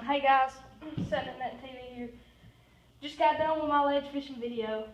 Hey guys, Setting Net TV here. Just got done with my ledge fishing video.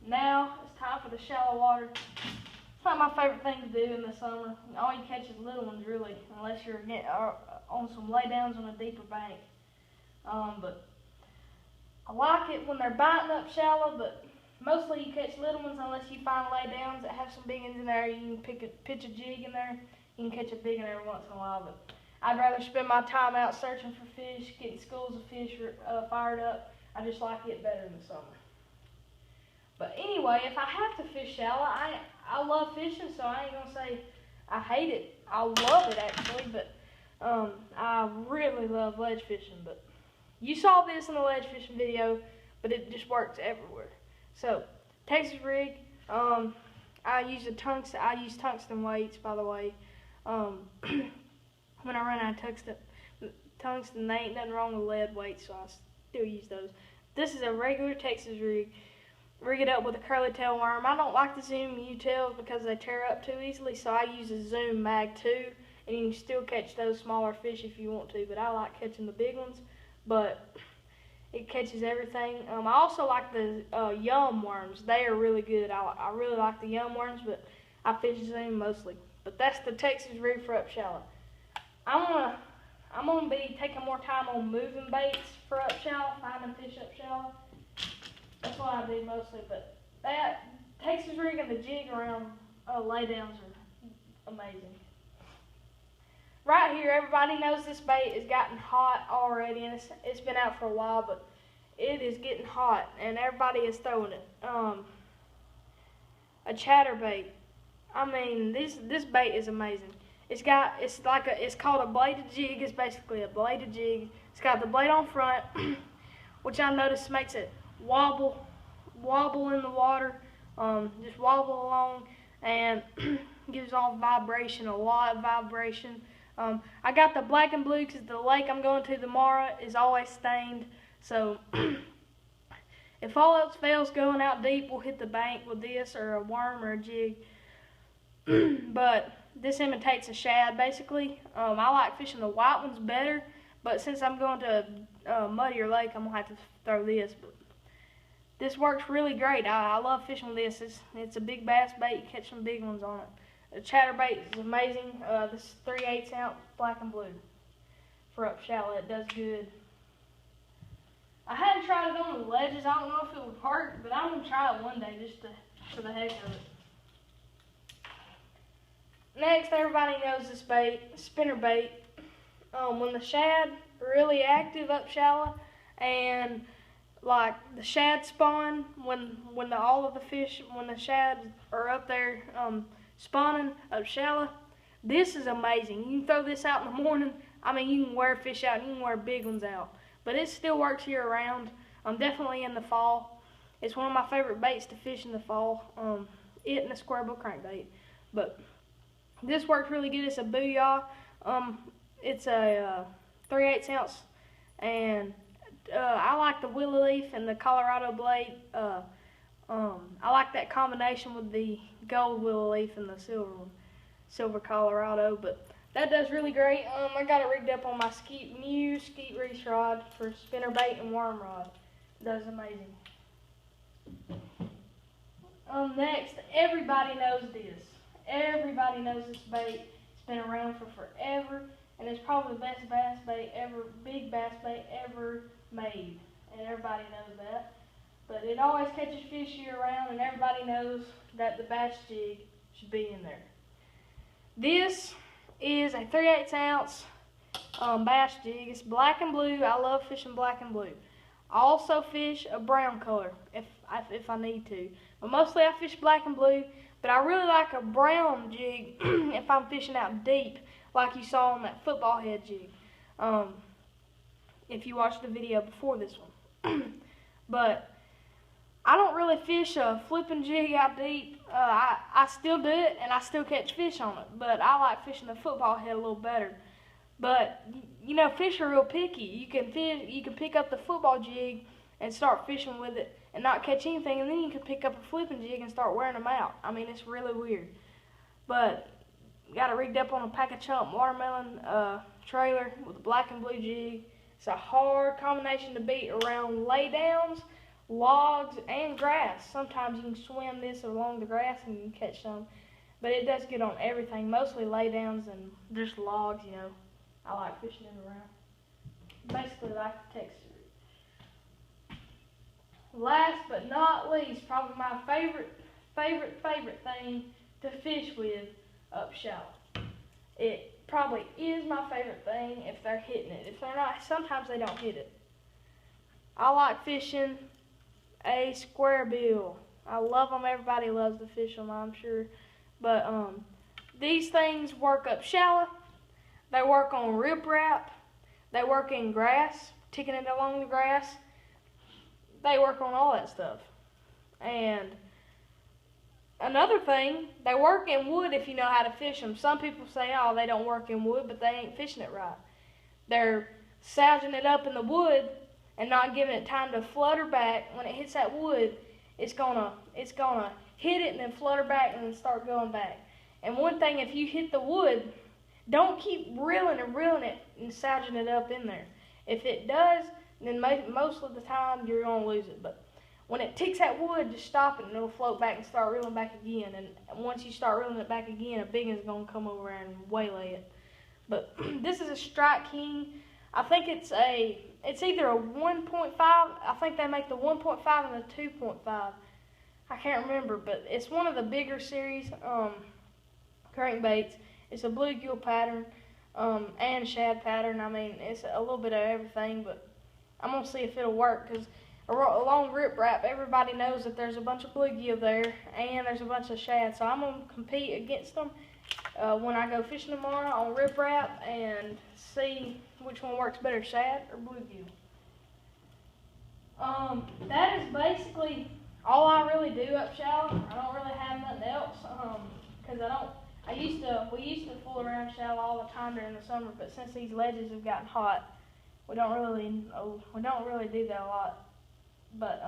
Now it's time for the shallow water. It's not my favorite thing to do in the summer. All you catch is little ones really, unless you're getting on some laydowns on a deeper bank. But I like it when they're biting up shallow, but mostly you catch little ones unless you find laydowns that have some big ones in there. You can pitch a jig in there. You can catch a big one every once in a while, but I'd rather spend my time out searching for fish, getting schools of fish fired up. I just like it better in the summer. But anyway, if I have to fish shallow, I love fishing, so I ain't gonna say I hate it. I love it actually, but I really love ledge fishing. But you saw this in the ledge fishing video, but it just works everywhere. So Texas rig, I use tungsten weights, by the way. When I run out of tungsten, there ain't nothing wrong with lead weights, so I still use those. This is a regular Texas rig. Rig it up with a curly tail worm. I don't like the Zoom U-tails because they tear up too easily, so I use a Zoom Mag 2, and you can still catch those smaller fish if you want to, but I like catching the big ones, but it catches everything. I also like the Yum worms. They are really good. I really like the Yum worms, but I fish Zoom mostly. But that's the Texas rig for up shallow. I'm gonna be taking more time on moving baits for up shallow, finding fish up shallow. That's what I do mostly, but that Texas rig and the jig around laydowns are amazing. Right here, everybody knows this bait has gotten hot already, and it's been out for a while, but it is getting hot, and everybody is throwing it. A chatterbait. I mean, this bait is amazing. It's called a bladed jig. It's basically a bladed jig. It's got the blade on front, which I noticed makes it wobble in the water, just wobble along, and gives off vibration, a lot of vibration. I got the black and blue because the lake I'm going to tomorrow is always stained. So if all else fails, going out deep, we'll hit the bank with this or a worm or a jig. But this imitates a shad, basically. I like fishing the white ones better, but since I'm going to a muddier lake, I'm going to have to throw this. But this works really great. I love fishing with this. It's a big bass bait. You catch some big ones on it. The chatterbait is amazing. This is 3/8 ounce black and blue for up shallow. It does good. I hadn't tried it on the ledges. I don't know if it would work, but I'm going to try it one day just for the heck of it. Next, everybody knows this bait, spinner bait. When the shad are really active up shallow, and like the shad spawn, when the shad are up there spawning up shallow, this is amazing. You can throw this out in the morning. I mean, you can wear fish out, and you can wear big ones out, but it still works year round. Definitely in the fall. It's one of my favorite baits to fish in the fall. It and the square bill crankbait, but this works really good. It's a Booyah. It's a 3/8 ounce, and I like the willow leaf and the Colorado blade. I like that combination with the gold willow leaf and the silver Colorado. But that does really great. I got it rigged up on my new Skeet Reese rod for spinner bait and worm rod. It does amazing. Next, everybody knows this. Everybody knows this bait. It's been around for forever, and it's probably the best bass bait ever, big bass bait ever made, and everybody knows that. But it always catches fish year round, and everybody knows that the bass jig should be in there. This is a 3/8 ounce bass jig. It's black and blue. I love fishing black and blue. I also fish a brown color if I need to, but mostly I fish black and blue. But I really like a brown jig if I'm fishing out deep, like you saw on that football head jig, if you watched the video before this one. But I don't really fish a flipping jig out deep. I still do it, and I still catch fish on it, but I like fishing the football head a little better. But, you know, fish are real picky. You can pick up the football jig and start fishing with it and not catch anything, and then you can pick up a flipping jig and start wearing them out. I mean, it's really weird. But got it rigged up on a pack of chump watermelon trailer with a black and blue jig, It's a hard combination to beat around laydowns, logs, and grass. Sometimes you can swim this along the grass and you can catch some, but it does get on everything, mostly laydowns and just logs, you know. I like fishing it around. Basically like the texture. Last but not least, probably my favorite thing to fish with up shallow. It probably is my favorite thing if they're hitting it. If they're not, sometimes they don't hit it. I like fishing a square bill. I love them. Everybody loves to fish them, I'm sure. But these things work up shallow. They work on riprap. They work in grass, ticking it along the grass. They work on all that stuff. And another thing, they work in wood if you know how to fish them. Some people say, oh, they don't work in wood, but they ain't fishing it right. They're sousing it up in the wood and not giving it time to flutter back. When it hits that wood, it's gonna hit it and then flutter back and then start going back. And one thing, if you hit the wood, don't keep reeling it and sousing it up in there. If it does, then most of the time you're gonna lose it. But when it ticks that wood, just stop it and it'll float back and start reeling back again. And once you start reeling it back again, a big one's gonna come over and waylay it. But this is a Strike King. I think it's either a 1.5. I think they make the 1.5 and the 2.5. I can't remember, but it's one of the bigger series crankbaits. It's a bluegill pattern and shad pattern. I mean, it's a little bit of everything, but I'm gonna see if it'll work because along riprap, everybody knows that there's a bunch of bluegill there and there's a bunch of shad. So I'm gonna compete against them when I go fishing tomorrow on riprap and see which one works better, shad or bluegill. That is basically all I really do up shallow. I don't really have nothing else because we used to fool around shallow all the time during the summer, but since these ledges have gotten hot, we don't really do that a lot. But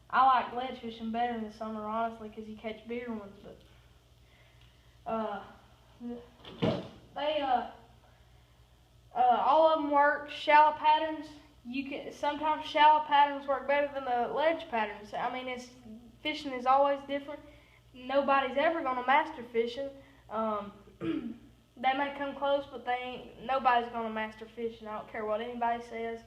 I like ledge fishing better in the summer, honestly, because you catch bigger ones. But all of them work. Shallow patterns. Sometimes shallow patterns work better than the ledge patterns. I mean, fishing is always different. Nobody's ever gonna master fishing. They may come close, but nobody's gonna master fishing. I don't care what anybody says.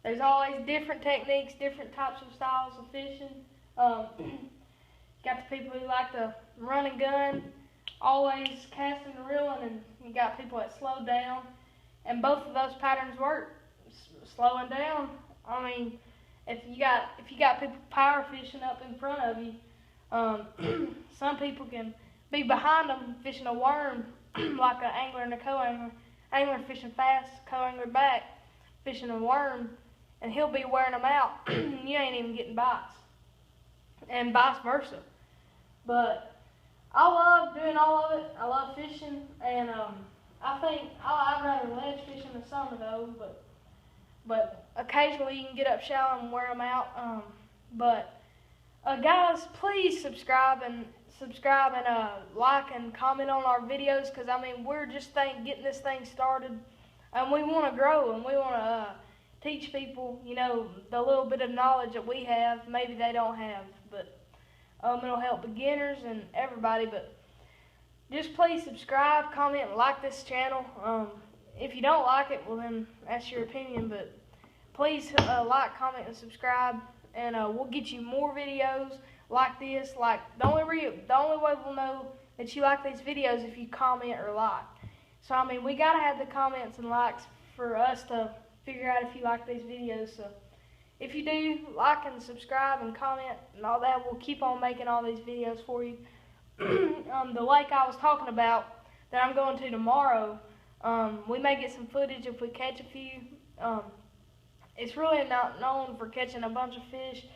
There's always different techniques, different types of styles of fishing. Got the people who like to run and gun, always casting and reeling, and you got people that slow down. And both of those patterns work. Slowing down. I mean, if you got people power fishing up in front of you, some people can be behind them fishing a worm, like an angler and a co-angler. Angler fishing fast, co-angler back fishing a worm, and he'll be wearing them out. You ain't even getting bites, and vice versa. But I love doing all of it. I love fishing, and I think I'd rather ledge fish in the summer though. But occasionally you can get up shallow and wear them out. Guys, please subscribe and like and comment on our videos, because I mean we're just getting this thing started, and we want to grow and we want to teach people, you know, the little bit of knowledge that we have. Maybe they don't have, but it'll help beginners and everybody. But just please subscribe, comment, and like this channel. If you don't like it, well then that's your opinion, but please like, comment, and subscribe, and we'll get you more videos like this. Like the only way we'll know that you like these videos if you comment or like. So I mean, we gotta have the comments and likes for us to figure out if you like these videos. So if you do, like and subscribe and comment and all that, we'll keep on making all these videos for you. The lake I was talking about that I'm going to tomorrow, we may get some footage if we catch a few. It's really not known for catching a bunch of fish,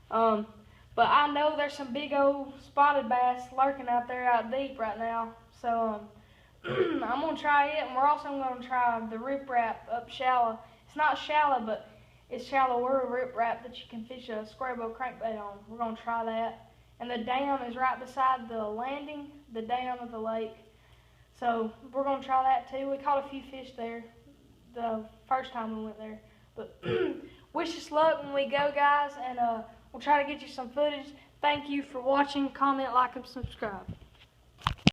but I know there's some big old spotted bass lurking out there out deep right now. So I'm going to try it, and we're also going to try the riprap up shallow. It's not shallow, but it's shallower riprap that you can fish a square bill crankbait on. We're going to try that. And the dam is right beside the landing, the dam of the lake. So we're going to try that too. We caught a few fish there. the first time we went there. But wish us luck when we go, guys, and we'll try to get you some footage. Thank you for watching. Comment, like, and subscribe.